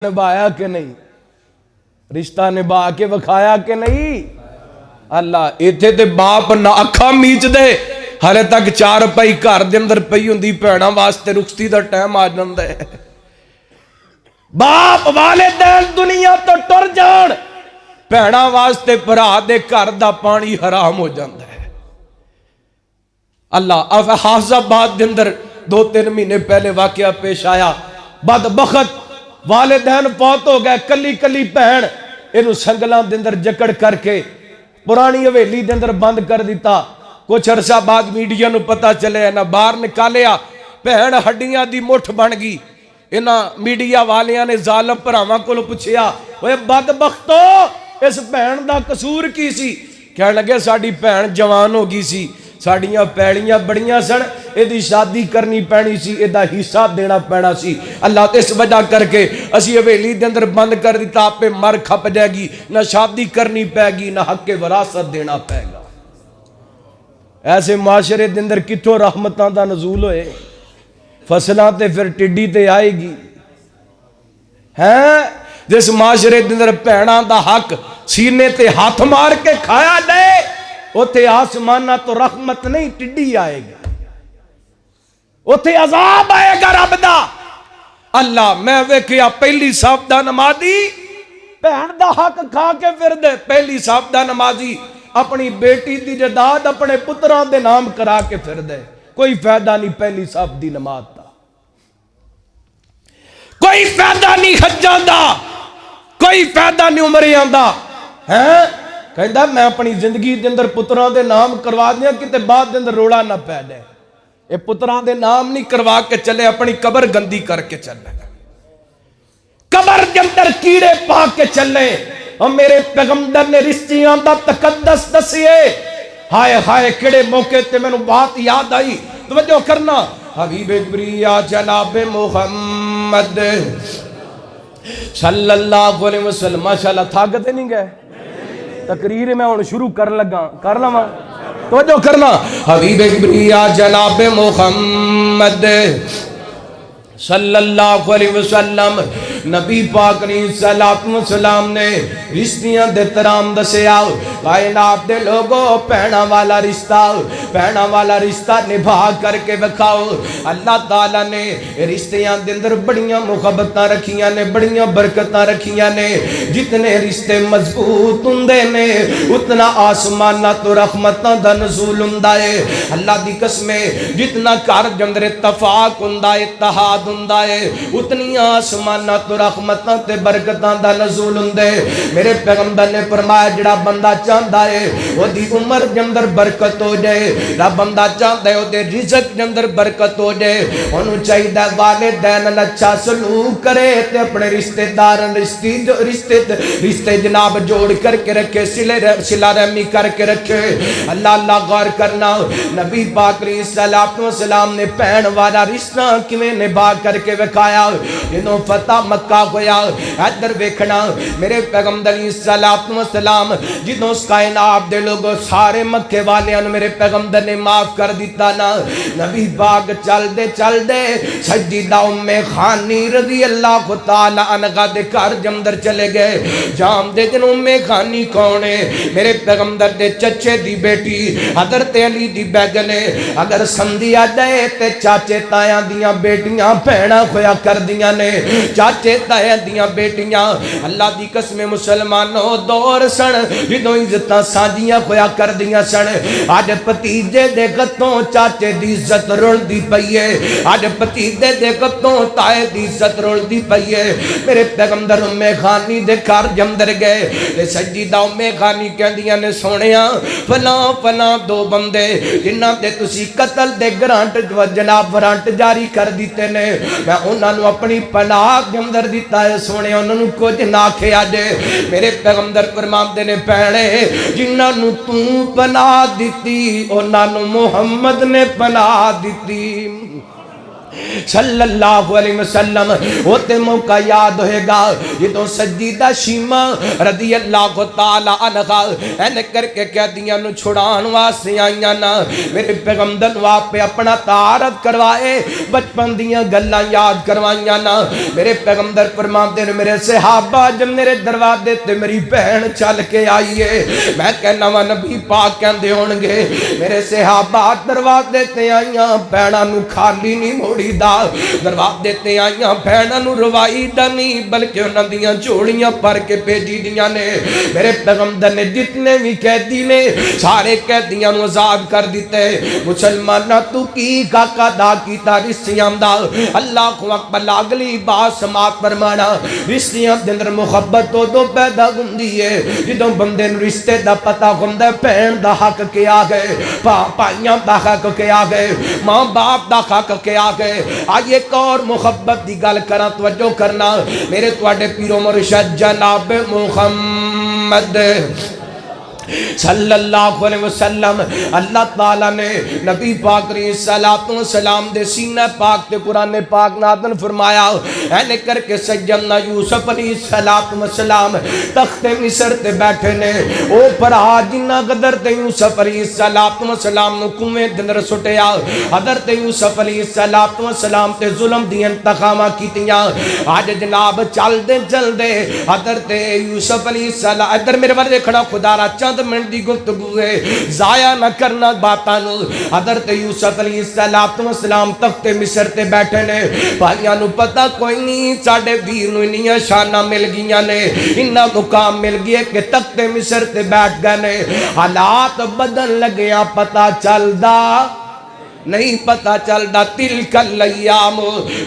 نبھایا کہ نہیں؟ رشتہ نبھا کے وکھایا کہ نہیں؟ اللہ ایتھے تے باپ نہ اکھاں میچ دے ہلے تک 4 پائی گھر دے اندر پئی ہوندی بھیڑاں واسطے رخصتی دا ٹائم آ جاندا ہے باپ والدین دنیا تو ٹر جان بھیڑاں واسطے بھرا دے گھر دا پانی حرام ہو جاندا ہے اللہ حافظ آباد دے اندر 2-3 مہینے پہلے واقعہ پیش آیا بدبخت والدین فوت ہو گئے کلی کلی بہن اینو سنگلاں دے اندر جکڑ کر کے پرانی حویلی دے اندر بند کر دیتا کچھ عرصہ بعد میڈیا نو پتہ چلے نہ باہر نکالیا بہن ہڈیاں دی مٹھ بن گئی انہاں میڈیا والیاں نے ظالم بھراواں کولوں پوچھیا اوے بدبختو اس بہن دا قصور کی سی کہنے لگے ساڈی بہن جوان ہو گئی سی ساڑیاں پیڑیاں بڑیاں سن ایدی شادی کرنی پینی سی ایدہ حصہ دینا پینا سی اللہ اس وجہ کر کے اسی حویلی دے اندر بند کر دیتا آپ پہ مر کھپ جائے گی نہ شادی کرنی پے گی نہ حق وراثت دینا پے گا ایسے معاشرے دے اندر کتھوں رحمتاں دا نزول ہوئے فصلاں تے پھر ٹڈی تے آئے گی ہیں جس معاشرے دے اندر بھیناں دا حق سینے تے ہاتھ مار کے کھایا دے اوتھے آسمانہ تو رحمت نہیں ٹڈی آئے گا اوتھے عذاب آئے گا رب دا اللہ میں ویکھیا پہلی صاحب دا نمازی بہن دا حق کھا کے پھر دے پہلی صاحب دا نمازی اپنی بیٹی دی جداد اپنے پتران دے نام کرا کے پھر دے کوئی فائدہ نہیں پہلی صاحب دی نماز دا کوئی فائدہ نہیں حجاں دا کوئی فائدہ نہیں عمریاں دا ہیں کہندہ میں اپنی زندگی دے اندر پتران دے نام کروا دیا کتے بعد دے اندر روڑا نہ پہ دے اے پتران دے نام نہیں کروا کے چلے اپنی قبر گندی کر کے چلے قبر دے اندر کیڑے پا کے چلے اور میرے پیغمبر نے رشتیاں دا تقدس دسیے ہائے ہائے کڑے موقع تے میں نے بات یاد آئی توجہ کرنا حبیب بریہ جناب محمد صلی اللہ علیہ وسلم ماشاءاللہ تھاکتے نہیں گئے تقریر میں ہوں شروع کر لگا کر لواں توجہ کرنا حبیب بریہ جناب محمد صلی اللہ علیہ وسلم نبی پاک علیہ السلام نے رشتیاں دے ترام دسے آؤ کائنات دے لوگوں پہنا والا رشتہ نبھا کر کے بکھاؤ اللہ تعالیٰ نے رشتیاں دے اندر بڑیاں محبتاں رکھیاں نے بڑیاں برکتاں رکھیاں نے جتنے رشتے مضبوط ہندے نے اتنا آسمانہ تو رحمتاں دا نزول ہندائے اللہ دی قسمیں جتنا کار جندر اتفاق ہندائے اتحاد ہندائے اتنی آسمانہ تو رحمتاں تے برکتاں دا نزول ہندے میرے پیغمبر نے فرمایا جڑا بندہ چاہتا ہے وہ دی عمر جندر برکت ہو جائے جڑا بندہ چاہتا ہے وہ دے رزق جندر برکت ہو جائے انہوں چاہیے دا والدین اچھا سلوک کرے تے اپنے رشتے دارن رشتے جناب جوڑ کر کے رکھے صلہ رحمی کر کے رکھے اللہ غور کرنا نبی پاک علیہ السلام نے پہن والا رشتہ کیویں نبھا کر کے وکھایا جنہوں فتح مکہ ہویا ادھر ویکھنا میرے پیغمبر علیہ السلام جنہوں اس کائنات دے لوگوں سارے مکے والیاں میرے پیغمبر نے معاف کر دیتا نا نبی پاک چل دے سجدہ ام خانی رضی اللہ تعالی عنہ دے گھر جندر چلے گئے جام دے جنہوں ام خانی کونے میرے پیغمبر دے چچے دی بیٹی حضرت علی دی بیگنے اگر سندیا دے تے چاچے تایاں دیاں بیٹیاں پہنا کھویا کر دیاں نے چاچے تایاں دیاں بیٹیاں اللہ دی قسم مسلمانوں دور سن جدوں عزتاں سانجیاں کھویا کر دیاں سن آج پتیجے دے گتوں چاچے دی عزت رول دی پئیے آج پتیجے دے گتوں تائے دی عزت رول دی پئیے میرے پیغمبر ام خانی دے گھر جندر گئے تے سجدہ ام خانی کہندیاں نے سونیاں فلاں 2 بندے جنہاں دے تسی قتل دے گرانٹ جناب وارنٹ جاری کر دیتے نے میں انہاں نو اپنی پناہ دے اندر دیتا ہے سونے انہاں نو کچھ نہ کھیا جے میرے پیغمبر فرماندے نے پہنے جنہاں نو تو پناہ دیتی انہاں نو محمد نے پناہ دیتی صلی اللہ علیہ وسلم وہ تے موقع یاد ہوئے گا جدوں سجدہ شیمہ رضی اللہ تعالی عنہ این کر کے قیدیاں نو چھڑان واسطے آئیاں نا میرے پیغمبر آپ پہ اپنا تعارف کروائے بچپن دیاں گلاں یاد کروائیاں نا میرے پیغمبر فرماتے ہیں میرے صحابہ جب میرے دروازے تے میری بہن چل کے آئیے میں کہنا وا نبی پاک کہندے ہونگے میرے صحابہ دروازے تے آئیاں بہناں نو خالی نہیں موڑی دا دروازے تے آئیاں بہناں نو روائی دا نہیں بلکہ انہاں دیاں جوڑیاں پر کے بھیجی دیاں نے میرے پیغمبر نے جتنے بھی قیدی نے سارے قیدیاں نو آزاد کر دیتے مسلمانہ تو کی کا دا کیتا رشتیاں دا اللہ کو اکبر اگلی بات سماعت فرمانا رشتیاں دے اندر محبت تو دو پیدا ہوندی ہے جدوں بندے نو رشتے دا پتہ ہوندا بہن دا حق کیا گئے پائیاں دا حق کیا گئے ماں باپ دا حق کیا گئے آئیے ایک اور محبت دی گل کراں توجہ کرنا میرے تواڈے پیرو مرشد جناب محمد صلی اللہ علیہ وسلم اللہ تعالیٰ نے نبی پاک علیہ السلام دے سینہ پاک تے قرآن پاک نازل فرمایا اینے کر کے سیدنا یوسف علیہ السلام تخت مصر تے بیٹھے نے او پرا جنہ قدر تے یوسف علیہ السلام نو کنویں دے اندر سٹیا حضرت یوسف علیہ السلام تے ظلم دی انتقامہ کیتیاں آج جناب چل دے حضرت یوسف علیہ السلام ادھر میرے بارے کھڑا خدا را چند منٹ دی گفتگو ہے ضائع نہ کرنا باتاں نو حضرت یوسف علیہ السلام تخت مصر تے بیٹھے نے بھائیاں نو پتہ کوئی نہیں ساڈے ویر نو انیاں شاناں مل گیاں نے انہاں مقام مل گئے کہ تخت مصر تے بیٹھ گئے نے حالات بدل لگیا پتہ چلدا نہیں پتہ چلدا تلک الایام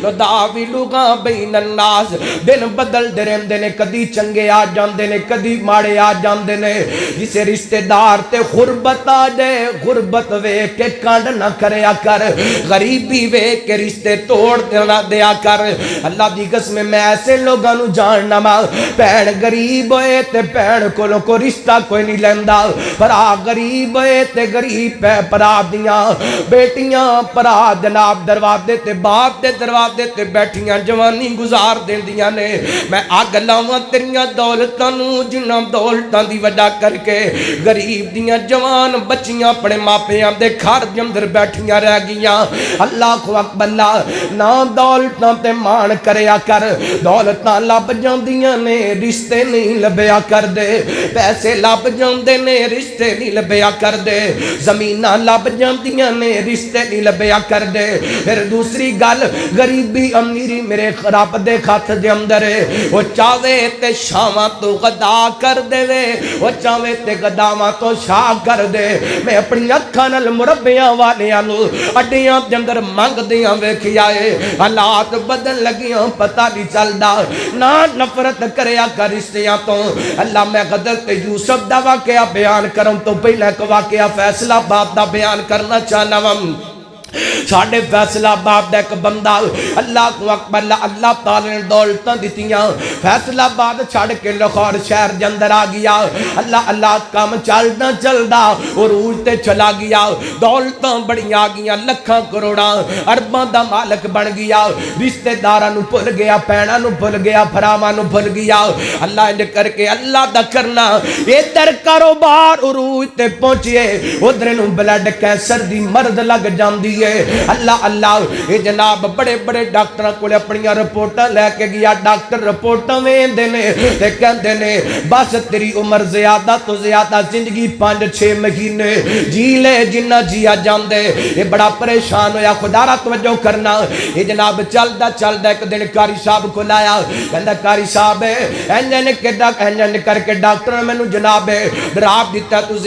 نداولھا بین الناس دن بدل دے رہندے نے کدی چنگے آ جاندے نے کدی ماڑے آ جاندے نے جسے رشتہ دار تے غربت آ جائے غربت ویکھ کے کانڈ نہ کریا کر غریبی ویکھ کے رشتے توڑ نہ دیا کر اللہ دی قسم میں ایسے لوگاں نو جاننا وا بہن غریب ہوئے تے بہن کولوں کو رشتہ کوئی نہیں لیندا بھرا غریب ہوئے تے غریب بھرا دیاں بیٹی پرا جناب دروازے تے باپ دے دروازے تے بیٹھیاں جوانی گزار دیندیاں نے میں آگ لاواں تیریاں دولتاں نو جنہاں دولتاں دی وجہ کر کے غریب دیاں جوان بچیاں اپنے ماپیاں دے گھر دے اندر بیٹھیاں رہ گیاں اللہ کو اکبر نہ دولتاں تے مان کریا کر دولتاں لب جاندیاں نے رشتے نہیں لبیا کر دے پیسے لب جاندے نے رشتے نہیں لبیا کر دے زمیناں لب جاندیاں نے رشتے نہیں لبیا کر دے پھر دوسری گل غریبی امیری میرے رب دے خط دے اندر ہے وہ چاہے تے شاواں تو غدا کر دے وہ چاہے تے غداواں تو شاہ کر دے میں اپنی اکھاں نال مربیاں والیاں نو اڈیاں دے اندر منگ دیاں ویکھیا اے حالات بدل لگیاں پتہ نہیں چلدا نہ نفرت کریا کر رشتیاں تو اللہ میں حضرت یوسف دا واقعہ بیان کروں تو پہلے ایک واقعہ فیصلہ آباد دا بیان کرنا چاہنا وا ساڑھے فیصلہ آباد دا ایک بندہ اللہ کو اکبر اللہ تعالی نے دولتاں دیتیاں فیصلہ آباد چھڑ کے لاہور شہر دے اندر آ گیا اللہ کام چلدا عروج تے چلا گیا دولتاں بڑی آ گیا لکھاں کروڑاں ارباں دا مالک بن گیا رشتہ داراں نو بھول گیا بہناں نو بھول گیا بھراواں نو بھول گیا اللہ نے کر کے اللہ دا کرنا ادھر کاروبار عروج تے پہنچے ادھر نو بلڈ کینسر دی مرض لگ جاندی اللہ یہ جناب بڑے بڑے ڈاکٹر کو اپنی رپورٹاں لے کے گیا ڈاکٹر رپورٹاں ویندے نے تے کہندے نے بس تیری عمر زیادہ تو زیادہ زندگی 5-6 مہینے جی لے جنہ جیا جاندے یہ بڑا پریشان ہویا خدا را توجہ کرنا یہ جناب چلدا ایک دن قاری صاحب کو لایا کہندا قاری صاحب انجن کر کے ڈاکٹر نے مینوں جناب ڈراپ دیتا تو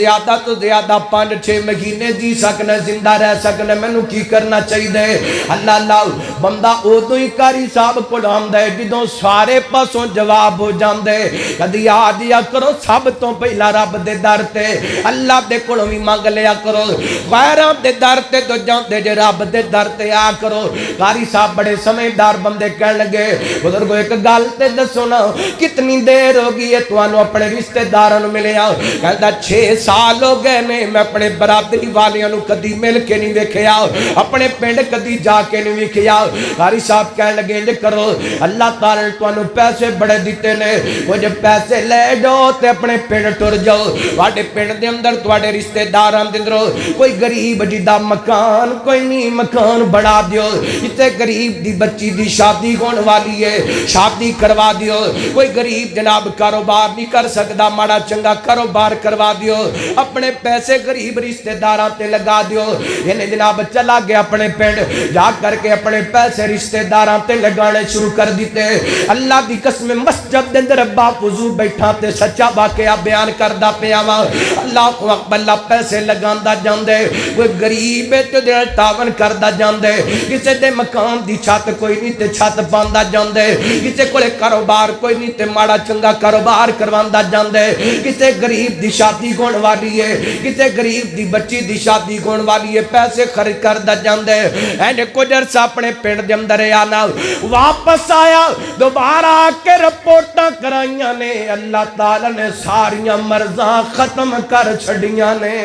زیادہ 5-6 مہینے جی سکنا زندہ رہ سکنا مینوں کی کرنا چاہیے اللہ بندہ ادو ہی قاری صاحب کو آندا ہے جدوں سارے پاسوں جواب ہو جاندے کدی آ جیا کرو سب تو پہلا رب دے در تے اللہ دے کولوں وی منگ لیا کرو غیراں دے در تے تو جاندے جے رب دے در تے آ کرو قاری صاحب بڑے سمجھدار بندے کہن لگے بزرگو ایک گل تے دسو نا کتنی دیر ہو گئی ہے تانوں اپنے رشتہ داراں نوں ملیا کہندا 6 سال ہو گئے نے میں اپنے برادری والیاں نوں کدی مل کے نہیں ویکھیا اپنے پنڈ کدی جا کے نہیں ویکھیا قاری صاحب کہنے لگے انج کرو اللہ تعالی نے تانوں پیسے بڑے دیتے نے کچھ پیسے لے جاؤ تے اپنے پنڈ ٹر جاؤ تواڈے پنڈ دے اندر تواڈے رشتہ داراں دے اندر کوئی غریب جدا مکان کوئی نہیں مکان بڑھا دیو جتے غریب دی بچی دی شادی ہون والی ہے شادی کروا دیو کوئی غریب جناب کاروبار نہیں کر سکدا ماڑا چنگا کاروبار کروا دیو اپنے پیسے غریب رشتہ داراں تے لگا دیو یعنی جناب چلا گیا اپنے پنڈ جا کر کے اپنے پیسے رشتہ داراں تے لگانے شروع کر دیتے اللہ دی قسم مسجد دے اندر ابا حضور بیٹھا تے سچا واقعہ بیان کردا پیا وا اللہ اکبر اللہ پیسے لگاندا جاندے کوئی غریب تے دل تعاون کردا جاندے کسے دے مکان دی چھت کوئی نہیں تے چھت پاندا جاندے کسے کولے کاروبار کوئی نہیں تے ماڑا چنگا کاروبار کرواندا جاندے کسے غریب دی شادی ہون والی ہے کسے غریب دی بچی دی شادی ہون والی ہے پیسے خرچ کردا جاندے اینڈ کچھ عرصہ اپنے پنڈ دے اندر آنا واپس آیا دوبارہ آ کے رپورٹاں کرائیاں نے اللہ تعالی نے ساریاں مرضاں ختم کر چھڑیاں نے